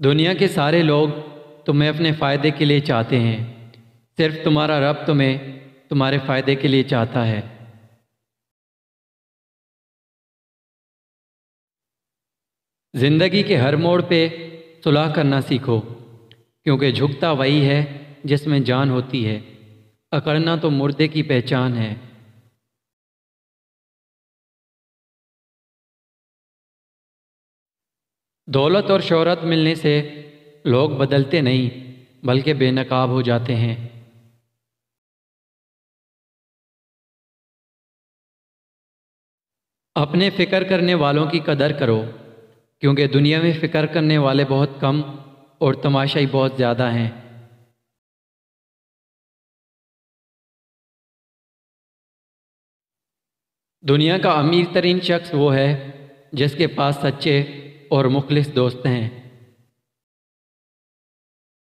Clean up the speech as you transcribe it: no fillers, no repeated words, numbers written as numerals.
دنیا کے سارے لوگ تمہیں اپنے فائدے کے لیے چاہتے ہیں، صرف تمہارا رب تمہیں تمہارے فائدے کے لیے چاہتا ہے۔ زندگی کے ہر موڑ پہ صلح کرنا سیکھو، کیونکہ جھکتا وہی ہے جس میں جان ہوتی ہے، اکڑنا تو مردے کی پہچان ہے۔ دولت اور شہرت ملنے سے لوگ بدلتے نہیں بلکہ بے نقاب ہو جاتے ہیں۔ اپنے فکر کرنے والوں کی قدر کرو، کیونکہ دنیا میں فکر کرنے والے بہت کم اور تماشائی بہت زیادہ ہیں۔ دنیا کا امیر ترین شخص وہ ہے جس کے پاس سچے اور مخلص دوست ہیں۔